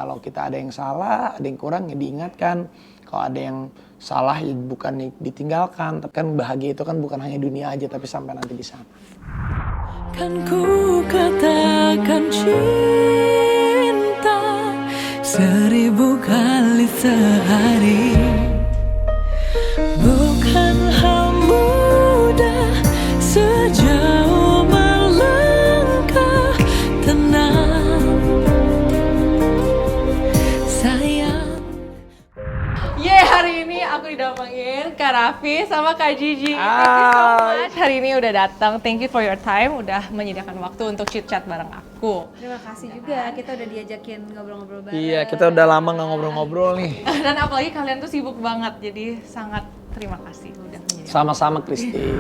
Kalau kita ada yang salah, ada yang kurang ya diingatkan. Kalau ada yang salah ya bukan ditinggalkan. Tapi kan bahagia itu kan bukan hanya dunia aja tapi sampai nanti di sana. Kan ku katakan cinta 1000 kali sehari. Bukan hal mudah sejauh melangkah tenang sayang. Hari ini aku didampingin Kak Raffi sama Kak Gigi. Thank you so much. Hari ini udah datang. Thank you for your time. Udah menyediakan waktu untuk chit-chat bareng aku. Terima kasih juga, kita udah diajakin ngobrol-ngobrol bareng. Iya, kita udah lama nggak ngobrol-ngobrol nih. Dan apalagi kalian tuh sibuk banget. Jadi sangat terima kasih udah menyediakan. Sama-sama Kristi.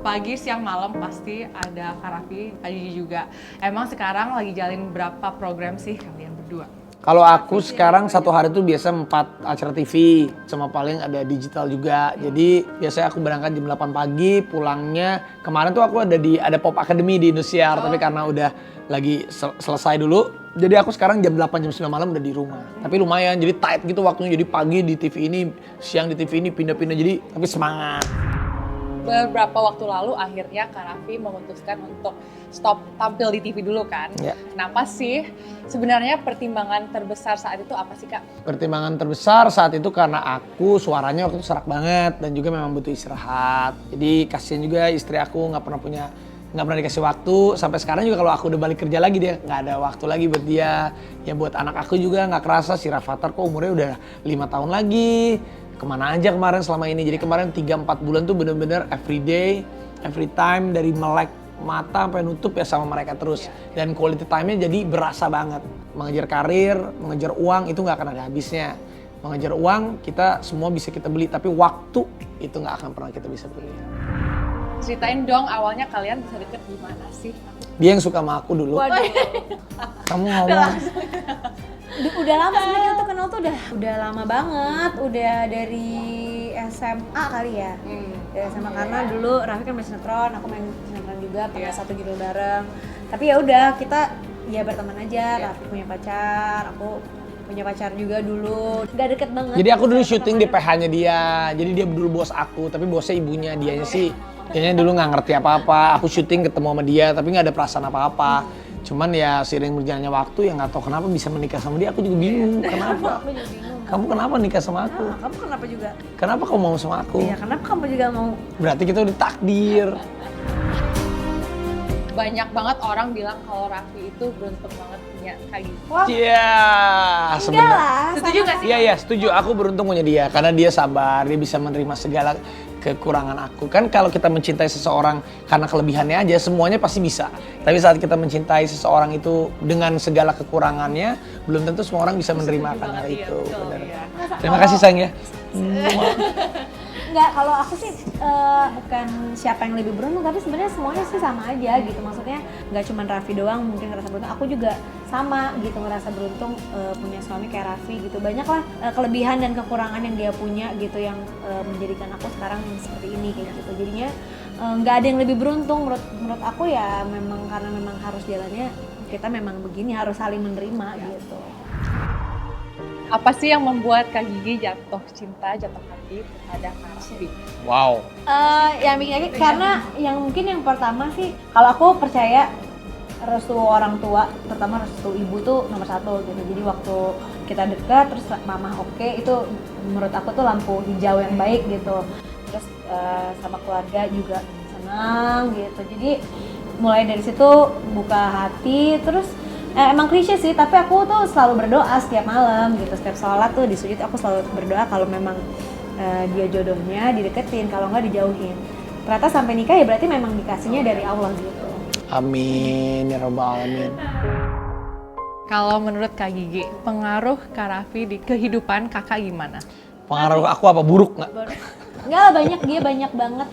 Pagi, siang, malam pasti ada Kak Raffi, Kak Gigi juga. Emang sekarang lagi jalin berapa program sih kalian berdua? Kalau aku sekarang satu hari tuh biasa 4 acara TV, sama paling ada digital juga. Jadi biasanya aku berangkat jam 8 pagi, pulangnya kemarin tuh aku ada Pop Academy di Indosiar, tapi karena udah lagi selesai dulu, jadi aku sekarang jam 8 jam 9 malam udah di rumah. Tapi lumayan, jadi tight gitu waktunya, jadi pagi di TV ini, siang di TV ini, pindah-pindah, jadi tapi semangat. Beberapa waktu lalu akhirnya Kak Raffi memutuskan untuk stop tampil di TV dulu kan. Ya. Kenapa sih? Sebenarnya pertimbangan terbesar saat itu apa sih Kak? Pertimbangan terbesar saat itu karena aku suaranya waktu itu serak banget dan juga memang butuh istirahat. Jadi kasihan juga istri aku nggak pernah dikasih waktu. Sampai sekarang juga kalau aku udah balik kerja lagi dia nggak ada waktu lagi buat dia. Ya buat anak aku juga nggak kerasa si Rafathar kok umurnya udah 5 tahun lagi. Kemana aja kemarin selama ini. Jadi kemarin 3-4 bulan tuh bener-bener every day, every time dari melek mata sampai nutup ya sama mereka terus. Dan quality time-nya jadi berasa banget. Mengejar karir, mengejar uang itu nggak akan ada habisnya. Mengejar uang kita semua bisa kita beli, tapi waktu itu nggak akan pernah kita bisa beli. Ceritain dong awalnya kalian bisa deket gimana sih? Dia yang suka sama aku dulu. Waduh. Kamu ngomong. Udah lama sebenarnya kita tuh kenal tuh udah lama banget, udah dari SMA kali ya. Dari SMA karena dulu Raffi kan main sinetron, aku main sinetron juga, pernah satu judul bareng. Tapi ya udah kita ya berteman aja. Raffi punya pacar, aku punya pacar juga dulu. Gak deket banget. Jadi aku dulu syuting di PH-nya dia. Jadi dia dulu bos aku, tapi bosnya ibunya. Dianya sih dianya dulu nggak ngerti apa-apa. Aku syuting ketemu sama dia, tapi nggak ada perasaan apa-apa. Cuman ya seiring berjalannya waktu ya nggak tahu kenapa bisa menikah sama dia. Aku juga bingung kenapa. Aku juga bingung. Kamu kenapa nikah sama aku? Nah, kamu kenapa juga? Kenapa kamu mau sama aku? Iya, kenapa kamu juga mau? Berarti kita udah takdir. Banyak banget orang bilang kalau Raffi itu beruntung banget punya Kak Gigi. Iya, Enggak sebenarnya. lah. Setuju nggak sih? Iya, setuju. Aku beruntung punya dia karena dia sabar, dia bisa menerima segala kekurangan aku. Kan kalau kita mencintai seseorang karena kelebihannya aja, semuanya pasti bisa. Tapi saat kita mencintai seseorang itu dengan segala kekurangannya, belum tentu semua orang bisa menerima akan hal itu. Benar. Terima kasih sayang ya. Enggak, kalau aku sih bukan siapa yang lebih beruntung, tapi sebenarnya semuanya sih sama aja gitu. Maksudnya nggak cuma Raffi doang mungkin ngerasa beruntung, aku juga sama gitu ngerasa beruntung punya suami kayak Raffi gitu. Banyak lah kelebihan dan kekurangan yang dia punya gitu yang menjadikan aku sekarang seperti ini kayak gitu. Jadinya nggak ada yang lebih beruntung menurut aku ya, memang karena memang harus jalannya kita memang begini, harus saling menerima gitu. Apa sih yang membuat Kak Gigi jatuh cinta, jatuh hati pada Kak Raffi? Wow. Yang bikin karena yang mungkin yang pertama sih kalau aku percaya restu orang tua, terutama restu ibu tuh nomor 1 gitu. Jadi waktu kita dekat terus mama oke, itu menurut aku tuh lampu hijau yang baik gitu. Terus sama keluarga juga senang gitu. Jadi mulai dari situ buka hati. Terus emang klise sih, tapi aku tuh selalu berdoa setiap malam gitu. Setiap sholat tuh di sujud aku selalu berdoa kalau memang dia jodohnya dideketin, kalau nggak dijauhin. Ternyata sampai nikah ya berarti memang dikasihnya dari Allah gitu. Amin ya rabbal alamin. Kalau menurut Kak Gigi, pengaruh Kak Raffi di kehidupan kakak gimana? Pengaruh aku apa buruk nggak? Enggak lah, dia banyak banget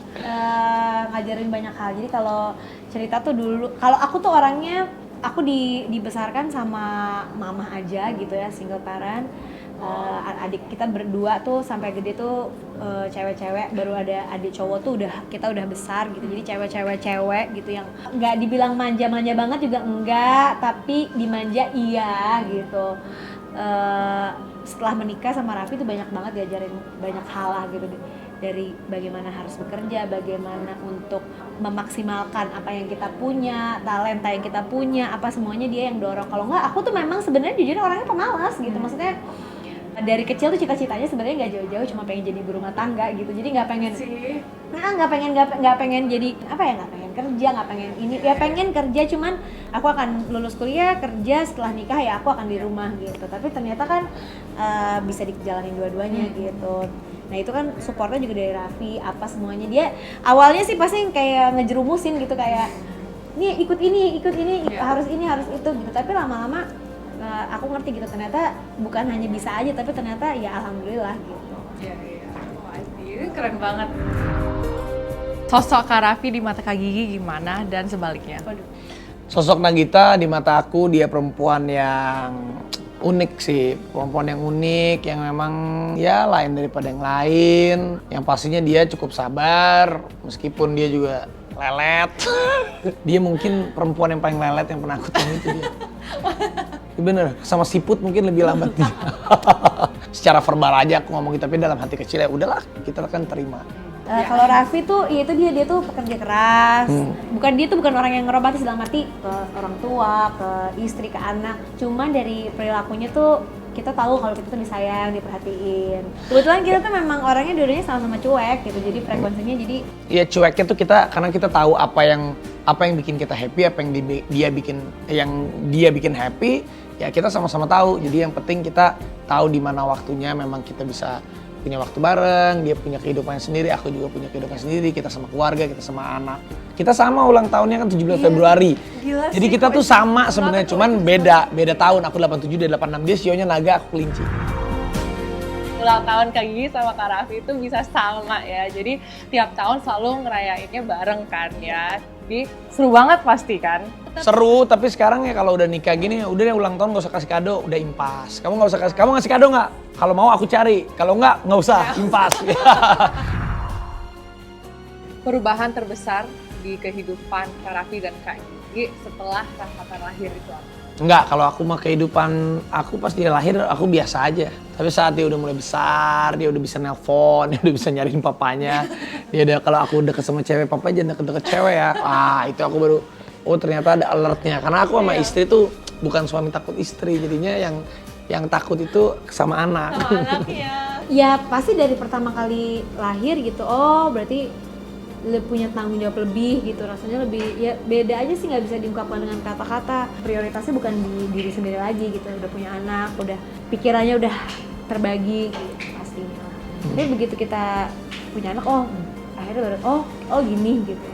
ngajarin banyak hal. Jadi kalau cerita tuh dulu, kalau aku tuh orangnya aku dibesarkan sama mama aja gitu ya, single parent. Adik kita berdua tuh sampai gede tuh cewek-cewek, baru ada adik cowok tuh kita udah besar gitu. Jadi cewek gitu yang nggak dibilang manja-manja banget juga enggak, tapi dimanja iya gitu. Setelah menikah sama Raffi tuh banyak banget diajarin banyak hal lah gitu, dari bagaimana harus bekerja, bagaimana untuk memaksimalkan apa yang kita punya, talenta yang kita punya, apa semuanya dia yang dorong. Kalau enggak, aku tuh memang sebenarnya jujur orangnya pemalas gitu. Maksudnya dari kecil tuh cita-citanya sebenarnya nggak jauh-jauh, cuma pengen jadi ibu rumah tangga gitu. Jadi nggak pengen nggak pengen jadi apa ya, nggak pengen kerja, nggak pengen ini ya, pengen kerja, cuman aku akan lulus kuliah kerja, setelah nikah ya aku akan di rumah gitu. Tapi ternyata kan bisa dijalanin dua-duanya gitu. Nah itu kan supportnya juga dari Raffi, apa semuanya. Dia awalnya sih pasti kayak ngejerumusin gitu, kayak nih ikut ini harus ini harus itu gitu. Tapi lama-lama aku ngerti gitu, ternyata bukan hanya bisa aja, tapi ternyata ya alhamdulillah gitu. Iya. Wah, ini keren banget. Sosok Kak Raffi di mata Kak Gigi gimana dan sebaliknya? Sosok Nagita di mata aku dia perempuan yang unik sih, perempuan yang unik, yang memang ya lain daripada yang lain. Yang pastinya dia cukup sabar, meskipun dia juga lelet. Dia mungkin perempuan yang paling lelet yang pernah aku temui itu dia. Bener, sama siput mungkin lebih lambat dia. Secara verbal aja aku ngomong gitu, tapi dalam hati kecil ya udahlah, kita akan terima. Kalau Raffi tuh, ya itu dia tuh pekerja keras. Dia tuh bukan orang yang ngeromantis dalam arti ke orang tua, ke istri, ke anak. Cuman dari perilakunya tuh kita tahu kalau kita tuh disayang, diperhatiin. Kebetulan kita tuh memang orangnya dua-duanya sama-sama cuek gitu, jadi frekuensinya jadi. Iya, cueknya tuh kita karena kita tahu apa yang bikin kita happy, apa yang dia bikin happy, ya kita sama-sama tahu. Jadi yang penting kita tahu di mana waktunya memang kita bisa punya waktu bareng, dia punya kehidupannya sendiri, aku juga punya kehidupan sendiri, kita sama keluarga, kita sama anak. Kita sama ulang tahunnya kan 17 Februari. Gila Jadi sih, kita tuh sama sebenarnya, cuman beda tahun. Aku 87, dia 86, dia sionya naga, aku kelinci. Ulang tahun Kak Gigi sama Kak Raffi itu bisa sama ya. Jadi tiap tahun selalu ngerayainnya bareng kan ya. Jadi seru banget pasti kan. Seru, tapi sekarang ya kalau udah nikah gini, udah deh ulang tahun gak usah kasih kado, udah impas. Kamu ngasih kado nggak? Kalau mau aku cari, kalau nggak usah, impas. Perubahan terbesar di kehidupan Kak Raffi dan Kak Gigi setelah Rafa lahir itu apa? Enggak, kalau aku mah kehidupan aku pas dia lahir aku biasa aja. Tapi saat dia udah mulai besar, dia udah bisa nelpon, dia udah bisa nyariin papanya. Dia udah, kalau aku deket sama cewek, papa jangan deket-deket cewek ya. Itu aku baru, oh ternyata ada alertnya. Karena aku sama istri tuh bukan suami takut istri, jadinya yang takut itu sama anak. Sama anaknya. Ya pasti dari pertama kali lahir gitu, oh berarti punya tanggung jawab lebih gitu, rasanya lebih ya beda aja sih, nggak bisa diungkapkan dengan kata-kata. Prioritasnya bukan di diri sendiri lagi gitu, udah punya anak, udah pikirannya udah terbagi gitu pastinya. Tapi begitu kita punya anak, oh akhirnya baru oh gini gitu.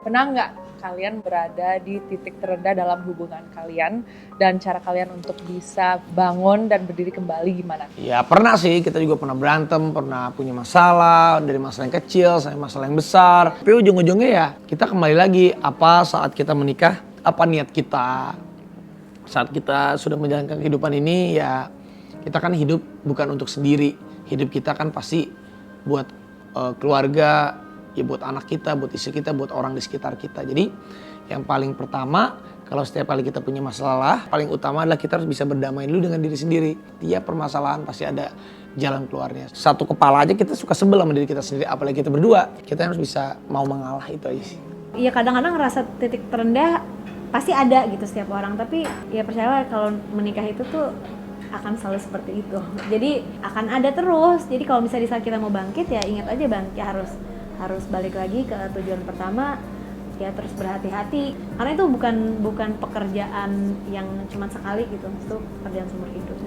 Pernah nggak kalian berada di titik terendah dalam hubungan kalian dan cara kalian untuk bisa bangun dan berdiri kembali gimana? Ya pernah sih, kita juga pernah berantem, pernah punya masalah, dari masalah yang kecil sampai masalah yang besar. Tapi ujung-ujungnya ya kita kembali lagi, apa saat kita menikah, apa niat kita. Saat kita sudah menjalankan kehidupan ini ya kita kan hidup bukan untuk sendiri. Hidup kita kan pasti buat keluarga, ya buat anak kita, buat istri kita, buat orang di sekitar kita. Jadi yang paling pertama, kalau setiap kali kita punya masalah, paling utama adalah kita harus bisa berdamai dulu dengan diri sendiri. Tiap permasalahan pasti ada jalan keluarnya. Satu kepala aja kita suka sebel sama diri kita sendiri, apalagi kita berdua. Kita harus bisa mau mengalah, itu aja sih. Iya kadang-kadang ngerasa titik terendah pasti ada gitu setiap orang, tapi ya percayalah kalau menikah itu tuh akan selalu seperti itu. Jadi akan ada terus. Jadi kalau misalnya di saat kita mau bangkit ya ingat aja bangkit harus balik lagi ke tujuan pertama, ya terus berhati-hati karena itu bukan pekerjaan yang cuma sekali gitu, itu pekerjaan seumur hidup.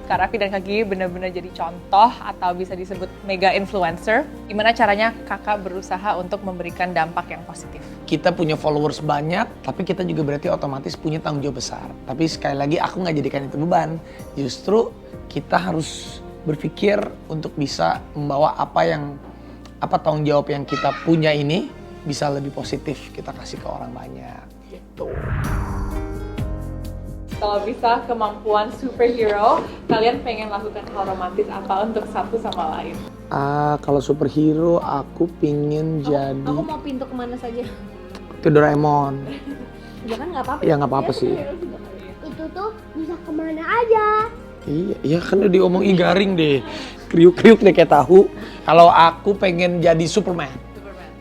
Kak Raffi dan Kak Gigi benar-benar jadi contoh atau bisa disebut mega influencer. Gimana caranya kakak berusaha untuk memberikan dampak yang positif? Kita punya followers banyak, tapi kita juga berarti otomatis punya tanggung jawab besar. Tapi sekali lagi aku nggak jadikan itu beban. Justru kita harus berpikir untuk bisa membawa apa tanggung jawab yang kita punya ini bisa lebih positif kita kasih ke orang banyak gitu. Kalau bisa kemampuan superhero, kalian pengen lakukan hal romantis apa untuk satu sama lain? Kalau superhero aku pingin jadi Aku mau pintu kemana saja. itu Doraemon. Jangan nggak apa-apa. Ya nggak apa-apa sih. Itu tuh bisa kemana aja. Iya kan udah diomongin garing deh. Kriuk-kriuk deh kayak tahu. Kalau aku pengen jadi Superman.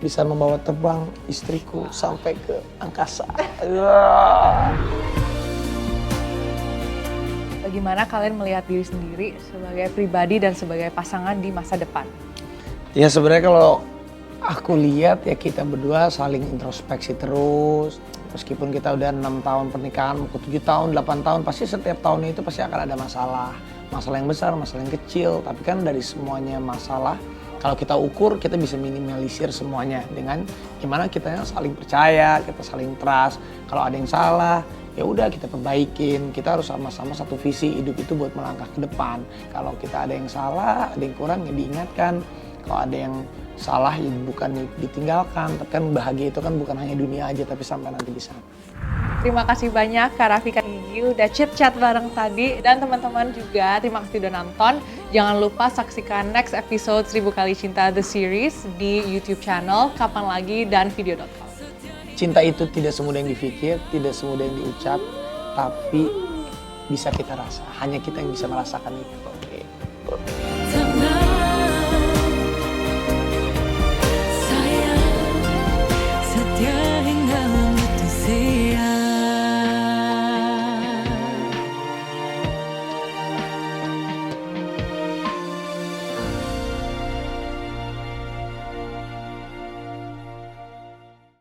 Bisa membawa terbang istriku sampai ke angkasa. Bagaimana kalian melihat diri sendiri sebagai pribadi dan sebagai pasangan di masa depan? Ya sebenarnya kalau aku lihat ya kita berdua saling introspeksi terus. Meskipun kita udah 6 tahun pernikahan, mau ke 7 tahun, 8 tahun, pasti setiap tahun itu pasti akan ada masalah. Masalah yang besar, masalah yang kecil. Tapi kan dari semuanya masalah, kalau kita ukur kita bisa minimalisir semuanya dengan gimana kita saling percaya, kita saling trust. Kalau ada yang salah, ya udah kita perbaikin. Kita harus sama-sama satu visi hidup itu buat melangkah ke depan. Kalau kita ada yang salah, ada yang kurang ya diingatkan. Kalau ada yang salah ya bukan ditinggalkan. Tapi kan bahagia itu kan bukan hanya dunia aja tapi sampai nanti di sana. Terima kasih banyak Kak Raffi, Kak Gigi udah chit-chat bareng tadi. Dan teman-teman juga terima kasih udah nonton. Jangan lupa saksikan next episode 1000 Kali Cinta The Series di YouTube channel Kapan Lagi dan video.com. Cinta itu tidak semudah yang dipikir, tidak semudah yang diucap, tapi bisa kita rasa. Hanya kita yang bisa merasakan itu.